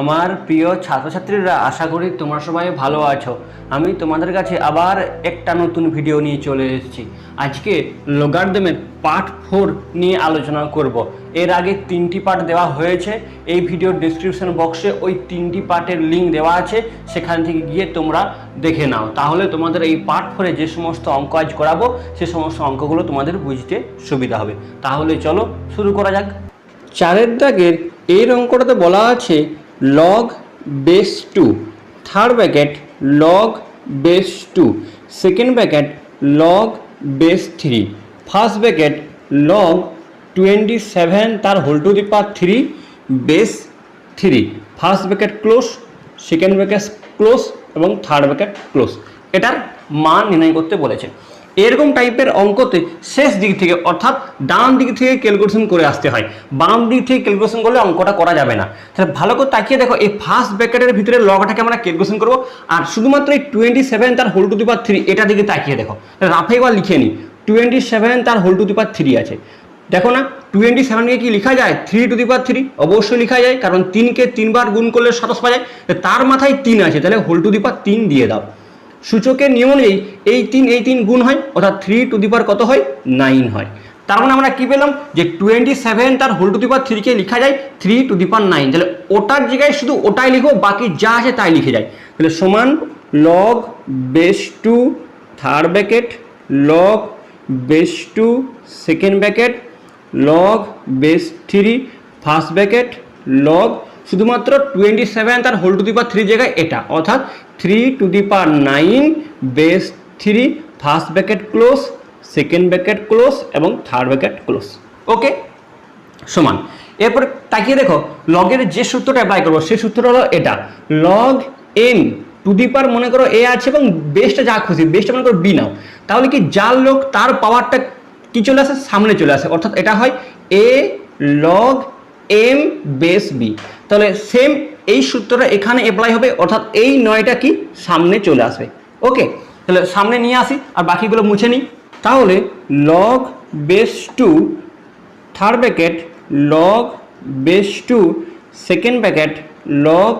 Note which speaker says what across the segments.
Speaker 1: আমার প্রিয় ছাত্রছাত্রীরা, আশা করি তোমরা সবাই ভালো আছো। আমি তোমাদের কাছে আবার একটা নতুন ভিডিও নিয়ে চলে এসেছি। আজকে লগারিদমের পার্ট 4 নিয়ে আলোচনা করব। এর আগে 3টি পার্ট দেওয়া হয়েছে। এই ভিডিওর ডেসক্রিপশন বক্সে ওই 3টি পার্টের লিঙ্ক দেওয়া আছে, সেখান থেকে গিয়ে তোমরা দেখে নাও। তাহলে তোমাদের এই পার্ট 4-এ যে সমস্ত অঙ্ক আজ করাবো সে সমস্ত অঙ্কগুলো তোমাদের বুঝতে সুবিধা হবে। তাহলে চলো শুরু করা যাক। 4-এর দাগের এর অঙ্কটাতে বলা আছে log base 2, third bracket log base 2, second bracket log base 3, first bracket log 27 তার whole to the power 3 base 3, first bracket close, second bracket close এবং থার্ড ব্র্যাকেট ক্লোজ। এটার মান নির্ণয় করতে বলেছে। এরকম টাইপের অঙ্কতে শেষ দিক থেকে অর্থাৎ ডান দিক থেকে ক্যালকুলেশন করে আসতে হয়, বাম দিক থেকে ক্যালকুলেশন করলে অঙ্কটা করা যাবে না। তাহলে ভালো করে তাকিয়ে দেখো, এই ফার্স্ট ব্র্যাকেটের ভিতরে লগটাকে আমরা ক্যালকুলেশন করবো, আর শুধুমাত্র এই 27 তার হোল টু দি পাওয়ার 3 এটা দিকে তাকিয়ে দেখো। রাফে একবার লিখে নিই, 27 তার হোল টু দি পাওয়ার 3 আছে। দেখো না, 27কে কি লেখা যায় 3 টু দি পাওয়ার 3? অবশ্যই লেখা যায়, কারণ 3কে 3 বার গুণ করলে 27 পাওয়া যায়। তার মাথায় 3 আছে, তাহলে হোল টু দি পাওয়ার 3 দিয়ে দাও। সূচকের নিয়ম অনুযায়ী এই 3 গুণ হয়, অর্থাৎ 3 টু দি পাওয়ার কত হয়? 9 হয়। তার মানে আমরা কি পেলাম যে 27 তার হোল টু দি পাওয়ার 3কে লেখা যায় 3 টু দি পাওয়ার 9। তাহলে ওটার জায়গায় শুধু ওটাই লিখো, বাকি যা আছে তাই লিখে যায়। তাহলে সমান log base 2 third bracket log base 2 second bracket log base 3 first bracket log শুধুমাত্র 27 তার হোল টু দি পাওয়ার 3 জায়গায় এটা, অর্থাৎ 3 two the power 9 base 3, first bracket close, second bracket close এবং থার্ড ব্র্যাকেট ক্লোজ। ওকে, সমান। এরপর তাকিয়ে দেখো, লগের যে সূত্রটা অ্যাপ্লাই করবো সেই সূত্রটা হলো এটা, log m টু দি পাওয়ার মনে করো a আছে এবং বেসটা যা খুশি, বেসটা মনে করো b নাও। তাহলে কি যার লগ তার পাওয়ারটা কি চলে আসে? সামনে চলে আসে, অর্থাৎ এটা হয় a log m base b। তাহলে সেম এই সূত্রটা এখানে অ্যাপ্লাই হবে, অর্থাৎ এই 9টা কি সামনে চলে আসবে। ওকে, তাহলে সামনে নিয়ে আসি আর বাকিগুলো মুছে নিই। তাহলে log base 2 third bracket log base 2 second bracket log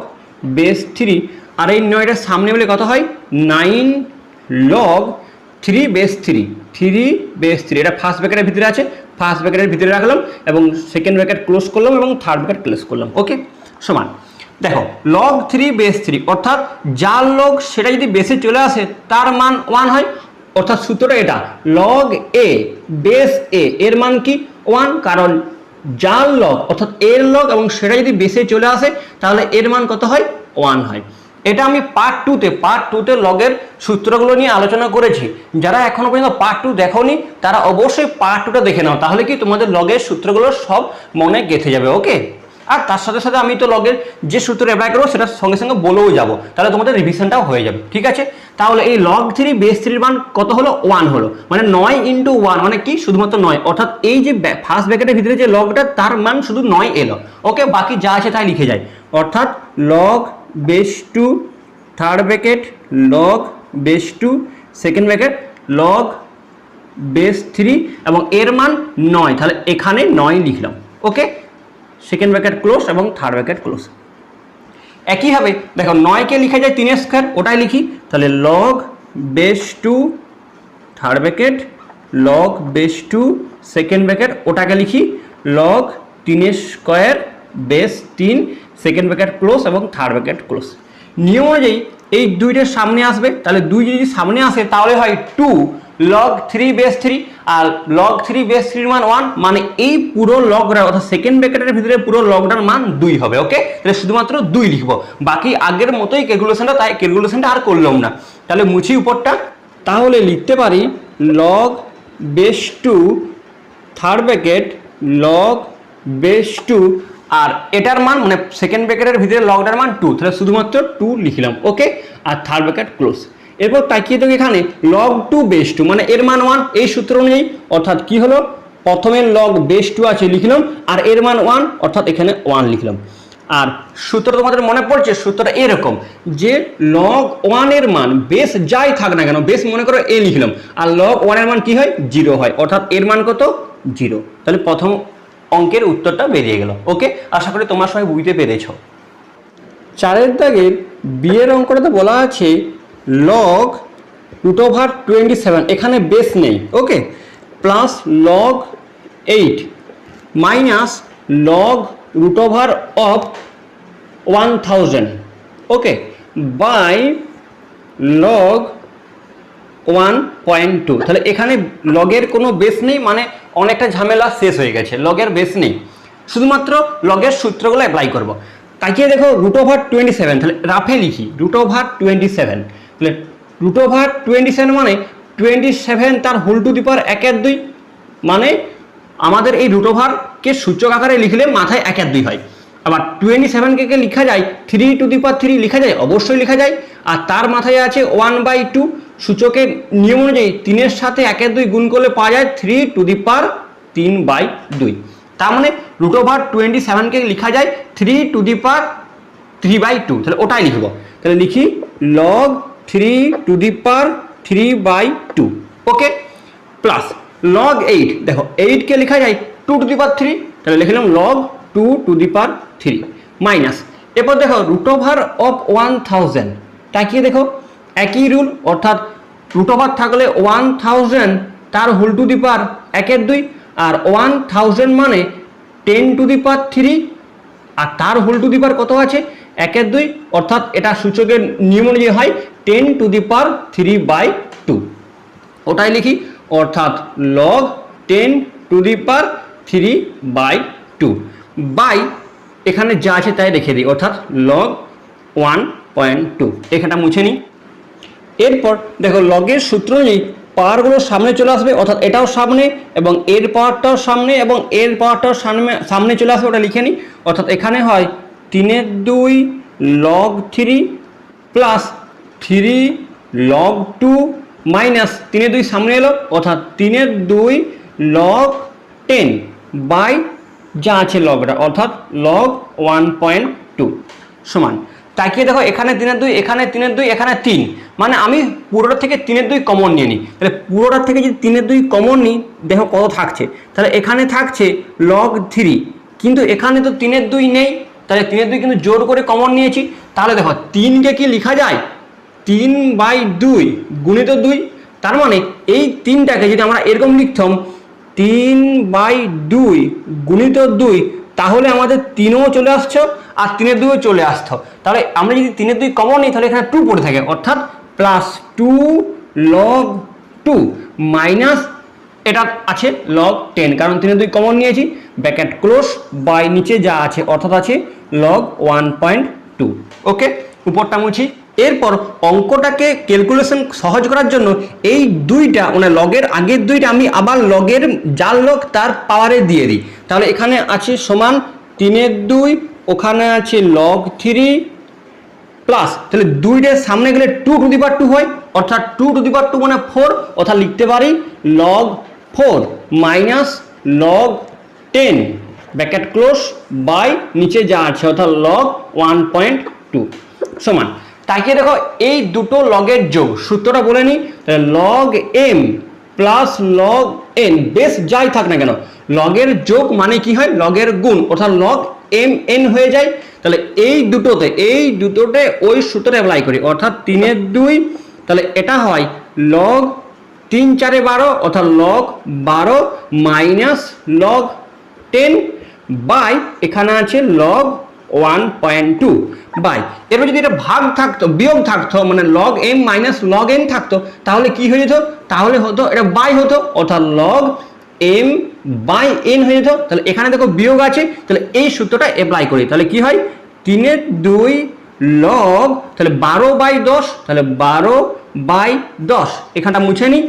Speaker 1: base 3, আর এই 9টা সামনে বলে কত হয়? 9 log 3 base 3, 3 base 3। এটা ফার্স্ট ব্র্যাকেটের ভিতরে আছে, ফার্স্ট ব্র্যাকেটের ভিতরে রাখলাম এবং সেকেন্ড ব্র্যাকেট ক্লোজ করলাম এবং থার্ড ব্র্যাকেট ক্লোজ করলাম। ওকে, সমান। দেখো log 3 base 3, অর্থাৎ যার লগ সেটা যদি বেসে চলে আসে তার মান 1 হয়, অর্থাৎ সূত্রটা এটা log a বেস a এর মান কি? 1, কারণ যার লগ অর্থাৎ এর লগ এবং সেটা যদি বেসে চলে আসে তাহলে এর মান কত হয়? 1 হয়। এটা আমি পার্ট 2তে লগের সূত্রগুলো নিয়ে আলোচনা করেছি। যারা এখনো পর্যন্ত পার্ট 2 দেখোনি তারা অবশ্যই পার্ট 2টা দেখে নাও, তাহলে কি তোমাদের লগের সূত্রগুলো সব মনে গেঁথে যাবে। ওকে, আর তার সাথে সাথে আমি তো লগের যে সূত্র অ্যাপ্লাই করবো সেটা সঙ্গে সঙ্গে বলেও যাবো, তাহলে তোমাদের রিভিশনটাও হয়ে যাবে। ঠিক আছে, তাহলে এই log 3 বেস 3 মান কত হলো? 1 হলো, মানে 9 × 1 মানে কি? শুধুমাত্র 9, অর্থাৎ এই যে ফার্স্ট ব্র্যাকেটের ভিতরে যে লগটা তার মান শুধু 9 এলো। ওকে, বাকি যা আছে তাই লিখে যায়, অর্থাৎ log base 2 third bracket log base 2 second bracket log base 3 এবং এর মান 9, তাহলে এখানে 9 লিখলাম। ওকে, সেকেন্ড ব্র্যাকেট ক্লোজ এবং থার্ড ব্র্যাকেট ক্লোজ। একইভাবে দেখো 9কে লিখা যায় 3 স্কয়ার, ওটাই লিখি। তাহলে log base 2 third bracket log base 2 second bracket ওটাকে লিখি log 3 square base 3, second bracket close এবং থার্ড ব্র্যাকেট ক্লোজ। নিয়ম অনুযায়ী এই দুইটার সামনে আসবে, তাহলে 2 যদি সামনে আসে তাহলে হয় 2 log 3 বেস 3, আর log 3 বেস 3 মান 1, মানে এই পুরো লগটা অর্থাৎ সেকেন্ড ব্র্যাকেটের ভিতরে পুরো লগটার মান 2 হবে। ওকে, তাহলে শুধুমাত্র 2 লিখবো, বাকি আগের মতোই ক্যালকুলেশনটা, তাই ক্যালকুলেশনটা আর করলাম না। তাহলে মুছি উপরটা, তাহলে লিখতে পারি log base 2 third bracket log base 2, আর এটার মান মানে সেকেন্ড ব্র্যাকেটের ভিতরে লগটার মান 2, তাহলে শুধুমাত্র 2 লিখলাম। ওকে, আর থার্ড ব্র্যাকেট ক্লোজ। এরপর তাকিয়ে দেখো এখানে log 2 base 2 মানে এর মান 1 এই সূত্র অনুযায়ী, অর্থাৎ কি হলো? প্রথমে log base 2 আছে লিখলাম, আর এর মান 1, অর্থাৎ এখানে 1 লিখলাম। আর সূত্র তোমাদের মনে পড়ছে, সূত্রটা এরকম যে log 1 এর মান বেস যাই থাক না কেন, বেস মনে করো a লিখলাম, আর log 1 এর মান কি হয়? 0 হয়, অর্থাৎ এর মান কত? 0। তাহলে প্রথম অঙ্কের উত্তরটা বেরিয়ে গেল। ওকে, আশা করি তোমরা সবাই বুঝতে পেরেছো। চারের দাগের বিয়ের অঙ্কটাতে বলা আছে লগ √27, এখানে বেস নেই, okay, plus log 8 minus log √1000, okay, by log 1.2। তাহলে এখানে লগের কোনো বেস নেই, মানে অনেকটা ঝামেলা শেষ হয়ে গেছে, লগের বেস নেই, শুধুমাত্র লগের সূত্রগুলো অ্যাপ্লাই করব। তাকিয়ে দেখো √27, তাহলে রাফে লিখি √27, তাহলে √27 মানে 27 তার হোল টু দি পাওয়ার 1/2, মানে আমাদের এই √কে সূচক আকারে লিখলে মাথায় 1/2 হয়। আবার 27কে লেখা যায় 3 টু দি পাওয়ার 3 লেখা যায়, অবশ্যই লেখা যায়, আর তার মাথায় আছে 1/2, সূচকের নিয়ম অনুযায়ী 3-এর সাথে 1/2 গুণ করলে পাওয়া যায় 3 টু দি পাওয়ার 3/2। তার মানে √27কে লেখা যায় 3 টু দি পাওয়ার 3/2, তাহলে ওটাই লিখব। তাহলে লিখি log 3 two the power 3/2, okay, plus log 8, দেখো 8কে লেখা যায় 2 টু দি পাওয়ার 3, তাহলে লিখলাম log 2 two the power 3, minus এরপর দেখো √1000, তাকিয়ে দেখো একই রুল, অর্থাৎ √ থাকলে 1000 তার হোল টু দি পাওয়ার 1/2, আর 1000 মানে 10 টু দি পাওয়ার 3, আর তার হোল টু দি পাওয়ার কত আছে 1/2, অর্থাৎ এটা সূচকের নিয়ম অনুযায়ী হয় 10 টু দি পাওয়ার 3/2, ওটাই লিখি, অর্থাৎ log 10 to the power 3/2 by এখানে যা আছে তাই রেখে দিই, অর্থাৎ লগ 1.2, এখানটা মুছে নিই। এরপর দেখো লগের সূত্র অনুযায়ী পাওয়ারগুলো সামনে চলে আসবে, অর্থাৎ এটাও সামনে এবং এর পাওয়ারটাও সামনে এবং এর পাওয়ারটাও সামনে চলে আসবে, ওটা লিখে নিই। অর্থাৎ এখানে হয় 3/2 লগ 3 প্লাস 3 লগ 2 মাইনাস 3/2 সামনে এলো, অর্থাৎ 3/2 লগ 10 বাই যা আছে লগটা, অর্থাৎ লগ 1.2 সমান। তাকিয়ে দেখো এখানে 3/2, এখানে 3/2, এখানে 3, মানে আমি পুরোটা থেকে 3/2 কমন নিয়ে নিই। তাহলে পুরোটার থেকে যদি 3/2 কমন নিই, দেখো কত থাকছে, তাহলে এখানে থাকছে লগ 3, কিন্তু এখানে তো 3/2 নেই, তাহলে 3/2 কিন্তু জোর করে কমন নিয়েছি। তাহলে দেখো 3কে কি লেখা যায় 3/2 গুণিত 2, তার মানে এই 3টাকে যদি আমরা এরকম লিখতাম 3/2 গুণিত 2, তাহলে আমাদের 3ও চলে আসছে আর 3/2 চলে আসতো। তাহলে আমরা যদি 3/2 কমন নিই, তাহলে এখানে 2 পড়ে থাকে, অর্থাৎ প্লাস 2 লগ 2 মাইনাস এটা আছে লগ 10, কারণ 3/2 কমন নিয়েছি, ব্র্যাকেট ক্লোজ বাই নিচে যা আছে অর্থাৎ আছে লগ 1.2, ওকে, উপরটা মুছি। এরপর অঙ্কটাকে ক্যালকুলেশন সহজ করার জন্য এই দুইটা মানে লগের আগের দুইটা আমি আবার লগের যার লগ তার পাওয়ারে দিয়ে দিই। তাহলে এখানে আছে সমান 3/2, ওখানে আছে লগ 3 প্লাস, তাহলে 2টার সামনে গেলে 2 টু দি পাওয়ার 2 হয়, অর্থাৎ 2 টু দি পাওয়ার 2 মানে 4, অর্থাৎ লিখতে পারি log 4 minus log 10 bracket close by নিচে যা আছে অর্থাৎ লগ 1.2 সমান। তাকিয়ে দেখো এই দুটো লগের যোগ, সূত্রটা বলে নিই, log M plus log N, বেশ যাই থাক না কেন লগের যোগ মানে কি হয় লগের গুণ, অর্থাৎ লগ এম এন হয়ে যায়। তাহলে এই দুটোতে ওই সূত্রটা অ্যাপ্লাই করি, অর্থাৎ 3/2, তাহলে এটা হয় লগ 3 4 12, অর্থাৎ লগ 12 মাইনাস লগ 10 বাই এখানে আছে লগ 1.2 বাই, এরপর যদি এটা ভাগ থাকতো বিয়োগ থাকতো মানে log M minus log N থাকতো, তাহলে কি হয়ে যেত, তাহলে হতো এটা বাই হতো, অর্থাৎ লগ এম বাই এন হয়ে যেত। তাহলে এখানে দেখো বিয়োগ আছে, তাহলে এই সূত্রটা অ্যাপ্লাই করি, তাহলে কি হয় 3/2 লগ, তাহলে 12/10, তাহলে 12/10 এখানটা মুছে নিই,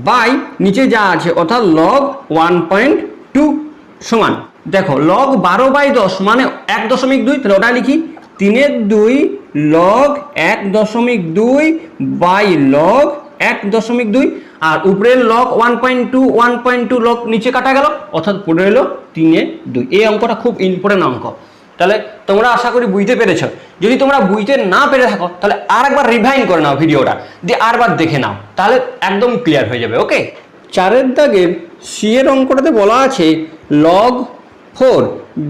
Speaker 1: বাই নিচে যা আছে অর্থাৎ লগ 1.2 সমান। দেখো লগ 12/10 মানে 1.2, তাহলে ওটা লিখি 3/2 লগ 1.2 বাই লগ 1.2, আর উপরের লগ 1.2 লগ নিচে কাটা গেল, অর্থাৎ পড়ে এলো 3/2। এই অঙ্কটা খুব ইম্পর্টেন্ট অঙ্ক, তাহলে তোমরা আশা করি বুঝতে পেরেছ। যদি তোমরা বুঝতে না পেরে থাকো তাহলে আর একবার রিভাইন্ড করে নাও ভিডিওটা, দিয়ে আরবার দেখে নাও, তাহলে একদম ক্লিয়ার হয়ে যাবে, ওকে। 4 দাগের সি এর অঙ্কটাতে বলা আছে log 4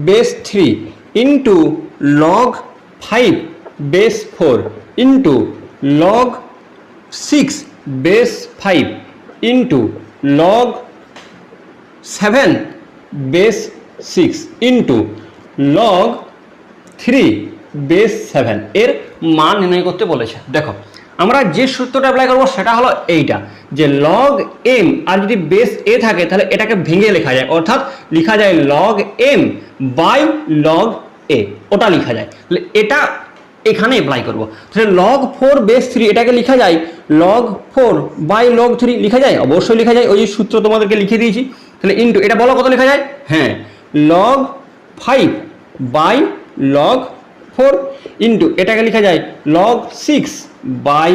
Speaker 1: base 3, into log 5 base 4 into log 6 base 5 into log 7 base 6 into log 3 base 7 এর মান নির্ণয় করতে বলেছে। দেখো আমরা যে সূত্রটা অ্যাপ্লাই করবো সেটা হলো এইটা, যে লগ এম আর যদি বেস এ থাকে তাহলে এটাকে ভেঙে লেখা যায়, অর্থাৎ লেখা যায় লগ এম বাই লগ এ, ওটা লেখা যায়। তাহলে এটা এখানে অ্যাপ্লাই করবো। তাহলে লগ 4 বেস 3 এটাকে লেখা যায় লগ 4 বাই লগ 3, লেখা যায়, অবশ্যই লেখা যায়, ওই যে সূত্র তোমাদেরকে লিখে দিয়েছি। তাহলে ইন্টু এটা বলো কত লেখা যায়, হ্যাঁ লগ 5 বাই লগ 4 ইন্টু এটাকে লেখা যায় log 6 by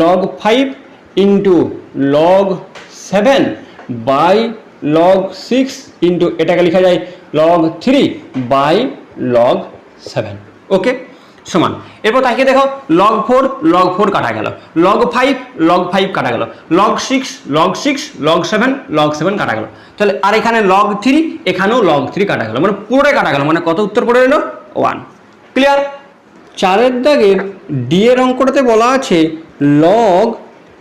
Speaker 1: log 5 into log 7 by log 6 into এটাকে লেখা যায় লগ 3 বাই লগ 7। ওকে, সমান। এরপর তাকিয়ে দেখো লগ 4 কাটা গেল, লগ 5 কাটা গেল, লগ 6 লগ 7 কাটা গেল। তাহলে আর এখানে লগ 3, এখানেও লগ 3 কাটা গেল, মানে পুরোটাই কাটা গেল, মানে কত উত্তর পড়ে এলো 1। ক্লিয়ার? 4 দাগের ডি এর অঙ্কটাতে বলা আছে লগ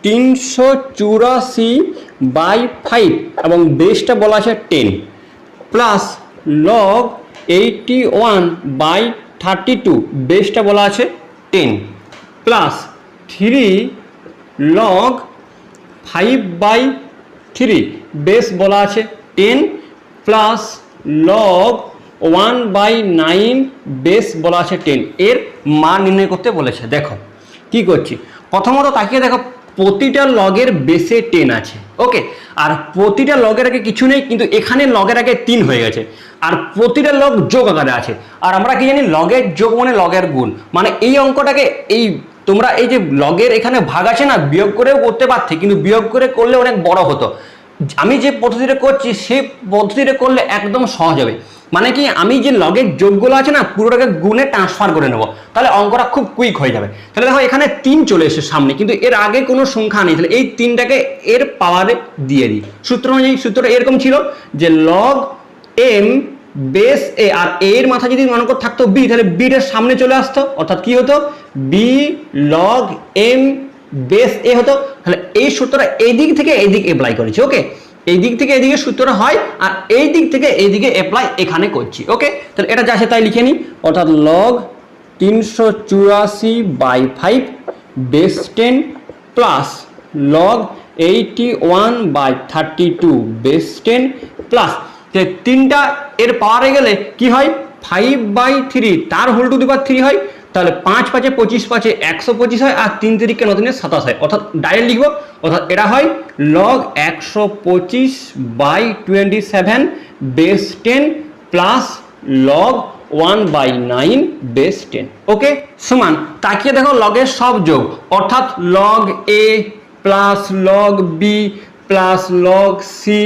Speaker 1: 384 বাই 5 এবং বেসটা বলা আছে 10 প্লাস লগ 81 বাই 32 বেসটা বলা আছে 10 প্লাস 3 লগ 5 বাই 3 বেস বলা আছে 10 প্লাস লগ 1 বাই 9 বেস বলা আছে 10 এর মান নির্ণয় করতে বলেছে। দেখো কি করছি, প্রথমত তাকিয়ে দেখো প্রতিটা লগের বেসে 10 আছে। ওকে, আর প্রতিটা লগের আগে কিছু নেই, কিন্তু এখানে লগের আগে 3 হয়ে গেছে, আর প্রতিটা লগ যোগ আকারে আছে। আর আমরা কি জানি লগের যোগ মানে লগের গুণ, মানে এই অঙ্কটাকে এই তোমরা এই যে লগের এখানে ভাগ আছে না, বিয়োগ করেও করতে পারতে, কিন্তু বিয়োগ করে করলে অনেক বড় হতো। আমি যে পদ্ধতিটা করছি সেই পদ্ধতিটা করলে একদম সহজ হবে। মানে কি, আমি যে লগের যোগগুলো আছে না পুরোটাকে গুণে ট্রান্সফার করে নেবো, তাহলে অঙ্কটা খুব কুইক হয়ে যাবে। তাহলে দেখো এখানে 3 চলে এসে সামনে, কিন্তু এর আগে কোনো সংখ্যা নেই, তাহলে এই 3টাকে এর পাওয়ারে দিয়ে দিই। সূত্র অনুযায়ী সূত্রটা এরকম ছিল যে লগ এম বেস এ, আর এর মাথা যদি মনে কর থাকতো বি, তাহলে বিটার সামনে চলে আসতো, অর্থাৎ কি হতো বি লগ এম বেস এ হতো। তাহলে এই সূত্রটা এই দিক থেকে এই দিক অ্যাপ্লাই করেছি। ওকে, এই দিক থেকে এদিকে সূত্রটা হয়, আর এই দিক থেকে এইদিকে অ্যাপ্লাই এখানে করছি। ওকে, তাহলে এটা যা আছে তাই লিখে নিই, অর্থাৎ log 384 by 5 base 10 plus log 81 by 32 base 10 plus 3টা এর পাওয়ারে গেলে কি হয় 5 বাই 3 তার হোল টু দি পাওয়ার 3 হয়। তাহলে 5 5 25 5 125 হয়, আর 3 3 9 3 27 হয়, অর্থাৎ ডাইরেক্ট লিখবো, অর্থাৎ এটা হয় log 125 by 27 base 10 plus log 1 by 9 base 10। Okay, সমান। তাকিয়ে দেখো লগের সব যোগ, অর্থাৎ log A plus log B plus log C,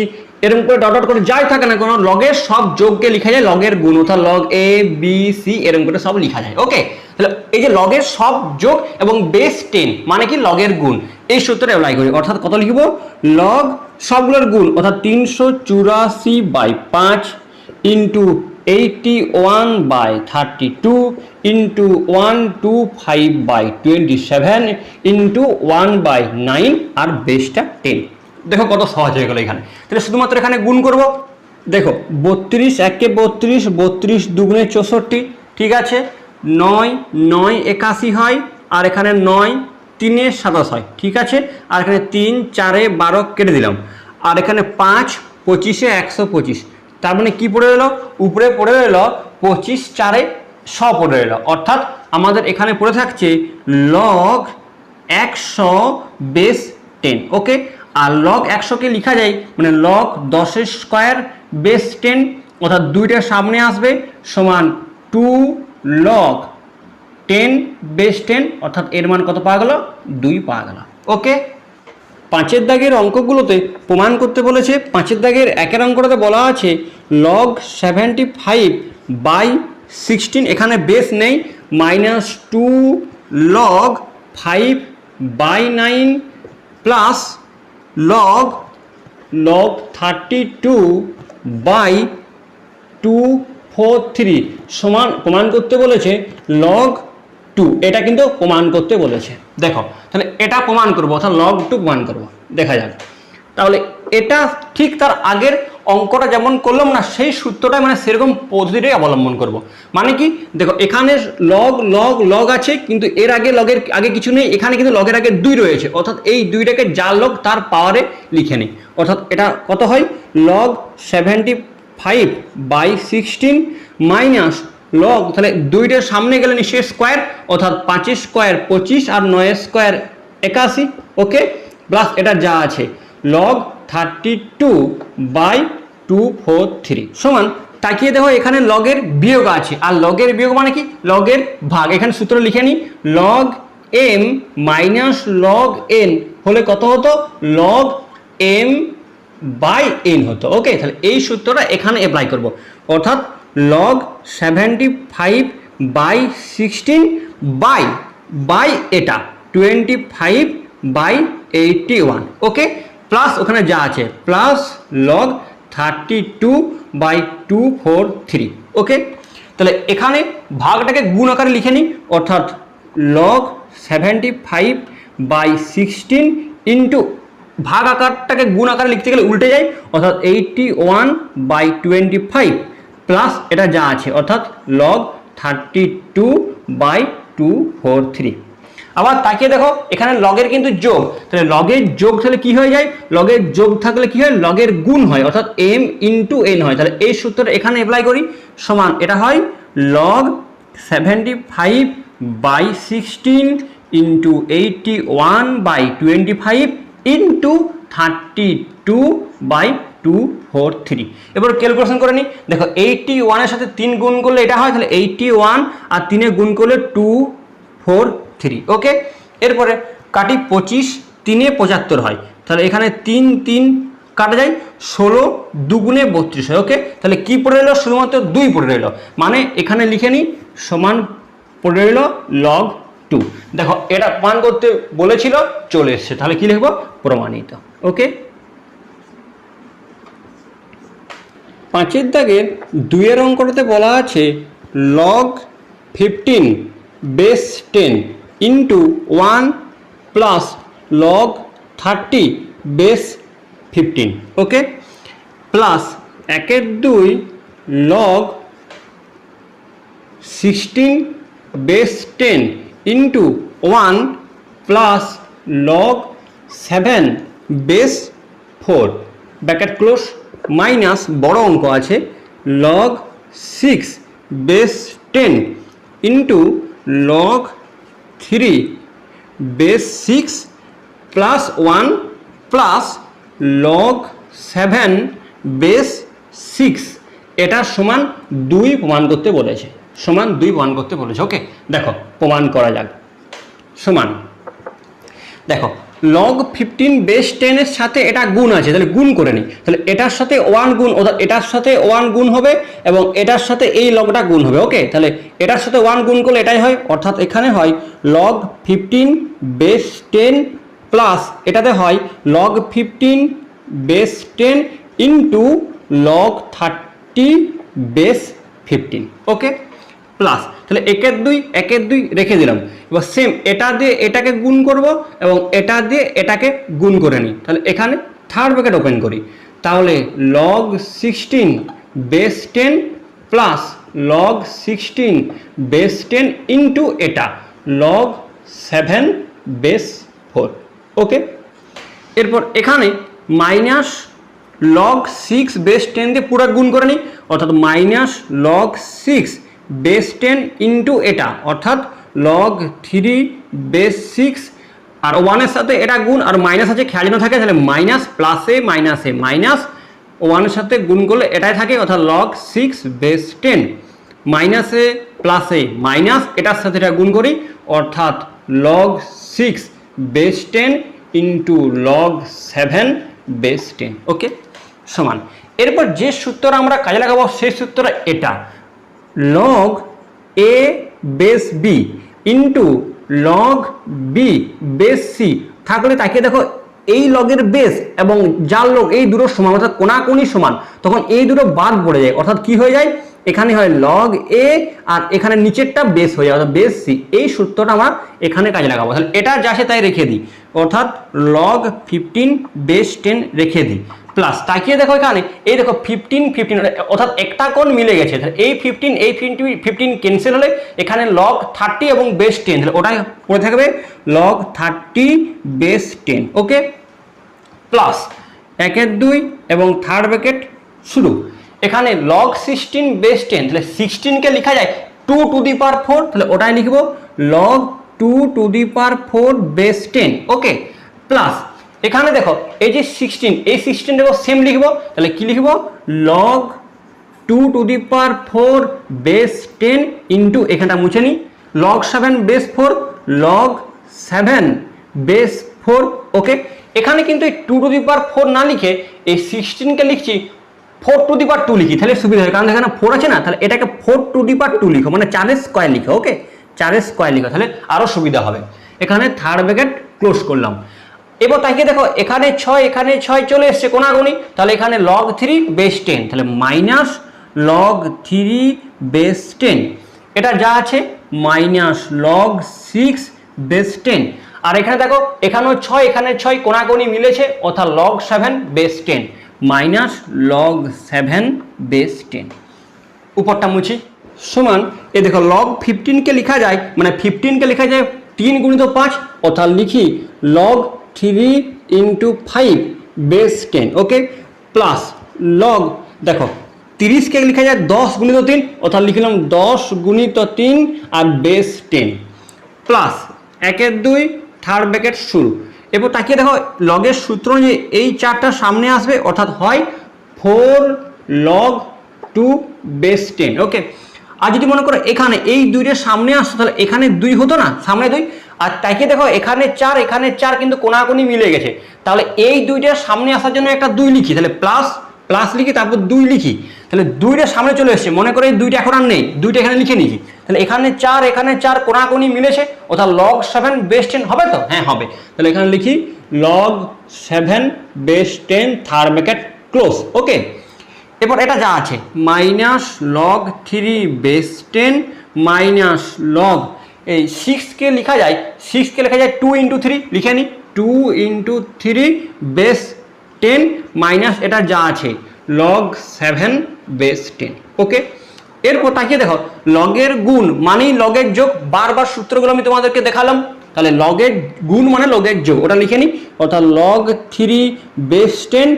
Speaker 1: এরকম করে ডট ডট করে যাই থাকে না কোনো, লগের সব যোগকে লেখা যায় লগের গুণ, অর্থাৎ লগ এ বি সি এরকম করে সব লেখা যায়। ওকে, তাহলে এই যে লগের সব যোগ এবং বেস 10 মানে কি লগের গুণ, এই সূত্রটা অ্যাপ্লাই করি, অর্থাৎ কত লিখব লগ সবগুলোর গুণ, অর্থাৎ 384 by 5 into 81 by 32 into 125 by 27 into 1 by 9 আর বেসটা 10। দেখো কত সহজ হয়ে গেল এখানে। তাহলে শুধুমাত্র এখানে গুণ করব। দেখো 32 একে 32, 32 দুগুণে 64, ঠিক আছে, 9 9 81 হয়, আর এখানে 9 3 27 হয়, ঠিক আছে, আর এখানে 3 4 12 কেটে দিলাম, আর এখানে 5 25 125, তার মানে কি পড়ে এলো, উপরে পড়ে এলো 25 4 100 পড়ে এলো, অর্থাৎ আমাদের এখানে পড়ে থাকছে লগ 100 বেস 10। ওকে, আর লগ 100কে লেখা যায় মানে লগ 10 স্কয়ার বেস 10, অর্থাৎ 2টা সামনে আসবে সমান 2 লগ 10 বেস 10, অর্থাৎ এর মান কত পাওয়া গেল 2 পাওয়া গেল। ওকে, 5 দাগের অঙ্কগুলোতে প্রমাণ করতে বলেছে। 5 দাগের 1 অঙ্কটাতে বলা আছে লগ 75 বাই 16, এখানে বেস নেই, minus 2 log 5 by 9 plus log 32 by 2 2/4 সমান প্রমাণ করতে বলেছে log 2, এটা কিন্তু প্রমাণ করতে বলেছে। দেখো তাহলে এটা প্রমাণ করব, অর্থাৎ log 2 প্রমাণ করব। দেখা যাক তাহলে এটা ঠিক তার আগের অঙ্কটা যেমন করলাম না, সেই সূত্রটা মানে সেরকম পদ্ধতিটাই অবলম্বন করব। মানে কি, দেখো এখানে লগ লগ লগ আছে, কিন্তু এর আগে লগের আগে কিছু নেই, এখানে কিন্তু লগের আগে 2 রয়েছে, অর্থাৎ এই 2টাকে যার লগ তার পাওয়ারে লিখে নিই। অর্থাৎ এটা কত হয়, log 75/16 মাইনাস লগ, তাহলে 2টার সামনে গেলে নিশ্চয়ই স্কোয়ার, অর্থাৎ 5 স্কোয়ার 25 আর 9 স্কোয়ার 81, ওকে, প্লাস এটা যা আছে log 32/243 সমান, তাকিয়ে দেখো এখানে লগের বিয়োগ আছে, আর লগের বিয়োগ মানে কি, লগের ভাগ। এখানে সূত্র লিখে নিই, log m minus log n হলে কত হতো, log m/n হতো। ওকে, তাহলে এই সূত্রটা এখানে অ্যাপ্লাই করব, অর্থাৎ log 75/16 বাই এটা 25/81, ওকে, প্লাস ওখানে যা আছে প্লাস log 32/243, ওকে। তাহলে এখানে ভাগটাকে গুণ আকারে লিখে নিই, অর্থাৎ log 75/16 ইন্টু ভাগ আকারটাকে গুণ আকারে লিখতে গেলে উল্টে যায়, অর্থাৎ 81/25 প্লাস এটা যা আছে অর্থাৎ log 32/243। আবার তাকিয়ে দেখো এখানে লগের কিন্তু যোগ, তাহলে লগের যোগ তাহলে কি হয়ে যায়, লগের যোগ থাকলে কি হয়, লগের গুণ হয়, অর্থাৎ m ইন্টু n হয়। তাহলে এই সূত্রটা এখানে অ্যাপ্লাই করি, সমান এটা হয় log 75/16 ইন্টু 81/25 ইন্টু 32/243। এবার ক্যালকুলেশন করে নিই, দেখো 81 এর সাথে 3 গুণ করলে এটা হয়, তাহলে 81 আর 3 গুণ করলে 243, ওকে। এরপরে কাটি 25, 3 75 হয়, তাহলে এখানে 3 3 কাটা যায়, 16 2 32 হয়, ওকে। তাহলে কি পড়ে রইল, শুধুমাত্র 2 পড়ে রইল, মানে এখানে লিখে নিই সমান পড়ে রইল log 2। দেখো এটা প্রমাণ করতে বলেছিল, চলে এসছে, তাহলে কি লিখবো, প্রমাণিত, ওকে। 5 দাগের 2 এর অঙ্কটাতে বলা আছে log 15 base 10 into 1 plus log 30 base 15, okay, plus 1/2 log 16 base 10 into 1 plus log 7 base 4 bracket close, minus বড় অঙ্ক আছে log 6 base 10 into log 3 base 6 plus 1 plus log 7 base 6, এটা সমান 2 প্রমাণ করতে বলেছে, সমান 2 প্রমাণ করতে বলেছে, ওকে। দেখো প্রমাণ করা যাক, সমান দেখো log 15 বেস 10 এর সাথে এটা গুণ আছে, তাহলে গুণ করে নিই, তাহলে এটার সাথে 1 গুণ, অর্থাৎ এটার সাথে 1 গুণ হবে এবং এটার সাথে এই লগটা গুণ হবে, ওকে। তাহলে এটার সাথে 1 গুণ করলে এটাই হয়, অর্থাৎ এখানে হয় log 15 বেস 10 প্লাস এটাতে হয় log 15 base 10 into log 30 base 15, okay, plus তাহলে 1/2 রেখে দিলাম। এবার সেম এটা দিয়ে এটাকে গুণ করব এবং এটা দিয়ে এটাকে গুণ করে নিই, তাহলে এখানে থার্ড ব্র্যাকেট ওপেন করি, তাহলে log 16 base 10 plus log 16 base 10 into এটা log 7 বেস 4, ওকে। এরপর এখানে মাইনাস log 6 বেস 10 দিয়ে পুরো গুণ করে নিই, অর্থাৎ মাইনাস log 6 বেস 10 ইন্টু এটা, অর্থাৎ log 3 বেস 6, আর 1 এর সাথে এটা গুণ আর মাইনাস আছে, খেয়াল যেন থাকে, তাহলে মাইনাস প্লাসে মাইনাসে মাইনাস, 1 এর সাথে গুণ করলে এটাই থাকে, অর্থাৎ log 6 বেস 10 মাইনাসে প্লাসে মাইনাস, এটার সাথে এটা গুণ করি, অর্থাৎ log 6 base 10 into log 7 base 10, okay, সমান। এরপর যে সূত্র আমরা কাজে লাগাবো সেই সূত্র এটা log a base b into log b base c থাকলে, তাকিয়ে দেখো এই লগের বেস এবং যার লগ এই দুটো সমান, অর্থাৎ কোনাকুনি সমান, তখন এই দুটো বাদ পড়ে যায়, অর্থাৎ কি হয়ে যায়, এখানে হয় লগ এ আর এখানে নিচেরটা বেস হয়ে যাবে বেস সি। এই সূত্রটা আমরা এখানে কাজে লাগাবো। তাহলে এটা যা আছে তাই রেখে দিই, অর্থাৎ লগ 15 বেস 10 রেখে দিই। প্লাস তাকিয়ে দেখো এখানে এই দেখো 15 অর্থাৎ একটা কোণ মিলে গেছে। তাহলে এই 15 ক্যান্সেল হলে এখানে লগ 30 এবং বেস 10, তাহলে ওটাই পড়ে থাকবে লগ 30 বেস 10। ওকে, প্লাস 1-2 এবং থার্ড ব্র্যাকেট শুরু। এখানে লগ 16 বেস 10, তাহলে 16 কে লেখা যায় 2 টু দি পাওয়ার 4, তাহলে ওটাই লিখবো log 2 two the power 4 base 10। Okay, plus এখানে দেখো এই যে 16, এই 16 দেখো সেম লিখবো, তাহলে কি লিখবো log 2 two the power 4 base 10 into এখানটা মুছে নিই লগ 7 বেস 4 লগ 7 বেস 4। ওকে, এখানে কিন্তু এই 2 টু দি পাওয়ার 4 না লিখে এই 16 কে লিখছি 4 টু দি পাওয়ার 2 লিখি, তাহলে সুবিধা হয়, কারণ এখানে 4 আছে না, তাহলে এটাকে 4 টু দি পাওয়ার 2 লিখো, মানে 4 স্কয়ার লিখো। ওকে, 4 স্কয়ার লিখো, তাহলে আরো সুবিধা হবে। এখানে থার্ড ব্র্যাকেট ক্লোজ করলাম। এবার তাকিয়ে দেখো এখানে 6 এখানে 6 চলে এসছে কোনাগুনি, তাহলে এখানে log 3 বেস 10, তাহলে মাইনাস log 3 বেস 10। এটা যা আছে মাইনাস log 6 বেস 10। আর এখানে দেখো এখানেও 6 এখানে 6 কোনাগুনি মিলেছে, অর্থাৎ log 7 base 10 minus log 7 base 10। উপরটা মুছি সমান এ দেখো log 15 কে লেখা যায়, মানে 15 কে লেখা যায় 3 গুণিত 5, অর্থাৎ লিখি log 3 ইন্টু 5 বেস 10। ওকে, প্লাস লগ দেখো 30 কে লেখা যায় 10 গুণিত 3, অর্থাৎ লিখলাম 10 গুণিত 3 আর বেস 10। প্লাস 1-2 থার্ড ব্র্যাকেট শুরু। এরপর তাকিয়ে দেখো লগের সূত্র অনুযায়ী এই চারটা সামনে আসবে, অর্থাৎ হয় 4 log 2 বেস 10। ওকে, আর যদি মনে করো এখানে এই 2-এর সামনে আসতো, তাহলে এখানে 2 হতো না, সামনে 2। আর তাকিয়ে দেখো এখানে 4 এখানে 4 কিন্তু কোনাকুনি মিলে গেছে, তাহলে এই 2-টার সামনে আসার জন্য একটা 2 লিখি, তাহলে প্লাস লিখি তারপর 2 লিখি, তাহলে 2-টার সামনে চলে এসছে। মনে করো এই 2টা এখন আর নেই, 2টা এখানে লিখে নিয়েছি, তাহলে এখানে 4 এখানে 4 কোনাকুনি মিলেছে, অর্থাৎ log 7 বেস 10 হবে তো? হ্যাঁ হবে। তাহলে এখানে লিখি log 7 base 10 third bracket close. Okay, এরপর এটা যা আছে minus log 3 base 10 minus log এই 6 কে লেখা যায় 2 ইন্টু 3 লিখে নিই 2 ইন্টু 3 বেস 10 মাইনাস এটা যা আছে log 7 বেস 10। ওকে, এরপর তাকিয়ে দেখো লগের গুণ মানেই লগের যোগ, বারবার সূত্রগুলো আমি তোমাদেরকে দেখালাম, তাহলে লগের গুণ মানে লগের যোগ, ওটা লিখে নিই, অর্থাৎ log 3 base 10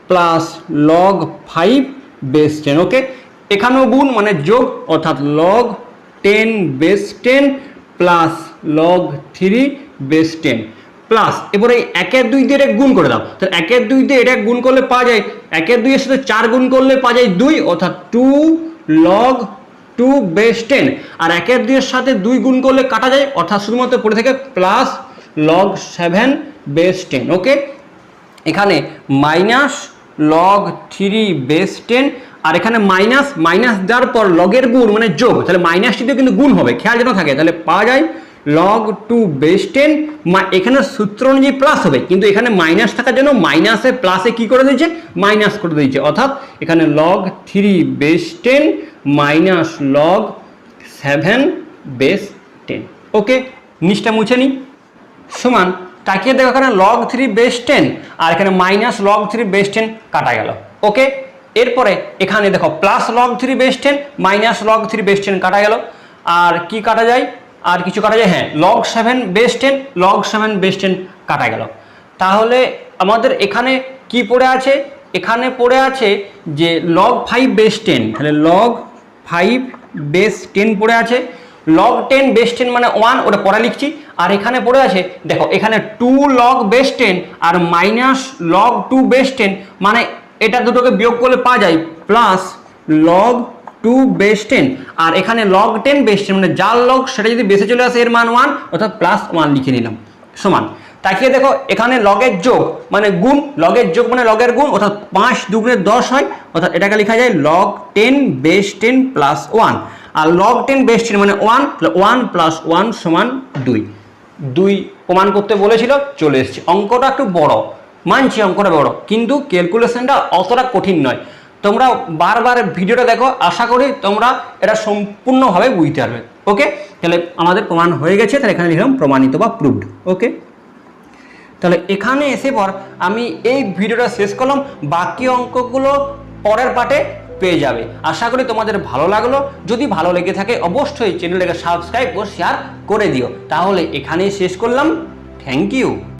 Speaker 1: plus log 5 base 10। ওকে, এখানেও গুণ মানে যোগ, অর্থাৎ log 10 base 10 plus log 3 base 10 plus এবারে 1-2 দিয়ে এটা গুণ করে দাও, তাহলে 1-2 দিয়ে এটা গুণ করলে পাওয়া যায় 1-2 এর সাথে 4 গুণ করলে পাওয়া যায় 2, অর্থাৎ 2 log 2 বেস 10। আর 1-2 এর সাথে 2 গুণ করলে কাটা যায়, অর্থাৎ শুধুমাত্র পড়ে থাকে প্লাস log 7 বেস 10। ওকে, এখানে মাইনাস log 3 বেস 10, আর এখানে মাইনাস দেওয়ার পর লগের গুণ মানে যোগ, তাহলে মাইনাসটিতেও কিন্তু গুণ হবে, খেয়াল যেন থাকে, তাহলে পাওয়া যায় log 2 বেস 10। এখানে সূত্র অনুযায়ী প্লাস হবে, কিন্তু এখানে মাইনাস থাকার জন্য মাইনাসে প্লাসে কি করে দিয়েছে মাইনাস করে দিয়েছে, অর্থাৎ এখানে log 3 base 10 minus log 7 base 10। ওকে, নিচটা মুছে নিই সমান তাকিয়ে দেখো এখানে log 3 বেস 10 আর এখানে মাইনাস log 3 বেস 10 কাটা গেল। ওকে, এরপরে এখানে দেখো plus log 3 base 10 minus log 3 base 10 কাটা গেল। আর কি কাটা যায়, আর কিছু কাটা যায়, হ্যাঁ log 7 বেস 10 log 7 বেস 10 কাটা গেল। তাহলে আমাদের এখানে কি পড়ে আছে, এখানে পড়ে আছে যে log 5 বেস 10, তাহলে log 5 বেস 10 পড়ে আছে, log 10 বেস 10 মানে 1, ওটা পরে লিখছি। আর এখানে পড়ে আছে দেখো এখানে 2 log বেস 10 আর মাইনাস log 2 বেস 10, মানে এটা দুটোকে বিয়োগ করলে পাওয়া যায় প্লাস log 2 বেস 10। আর এখানে log 10 বেস 10 মানে যার log সেটা যদি বেসে চলে আসে এর মান 1, অর্থাৎ প্লাস 1 লিখে নিলাম সমান তাকিয়ে দেখো এখানে লগের যোগ মানে গুণ, লগের যোগ মানে লগের গুণ, অর্থাৎ 5 দুগুণে 10 হয়, অর্থাৎ এটাকে লেখা যায় log 10 বেস 10 প্লাস 1। আর log 10 বেস 10 মানে 1, তাহলে 1 প্লাস 1 সমান 2 প্রমাণ করতে বলেছিল, চলে এসেছে। অঙ্কটা একটু বড় মানছি, অঙ্কটা বড়, কিন্তু ক্যালকুলেশনটা অতটা কঠিন নয়। তোমরা বারবার ভিডিওটা দেখো, আশা করি তোমরা এটা সম্পূর্ণভাবে বুঝতে পারবে। ওকে, তাহলে আমাদের প্রমাণ হয়ে গেছে, তাহলে এখানে লিখলাম প্রমাণিত বা প্রুভড। ওকে, তাহলে এখানে এসে পর আমি এই ভিডিওটা শেষ করলাম, বাকি অঙ্কগুলো পরের পার্টে পেয়ে যাবে। আশা করি তোমাদের ভালো লাগলো। যদি ভালো লেগে থাকে অবশ্যই চ্যানেলটাকে সাবস্ক্রাইব ও শেয়ার করে দিও। তাহলে এখানেই শেষ করলাম। Thank you.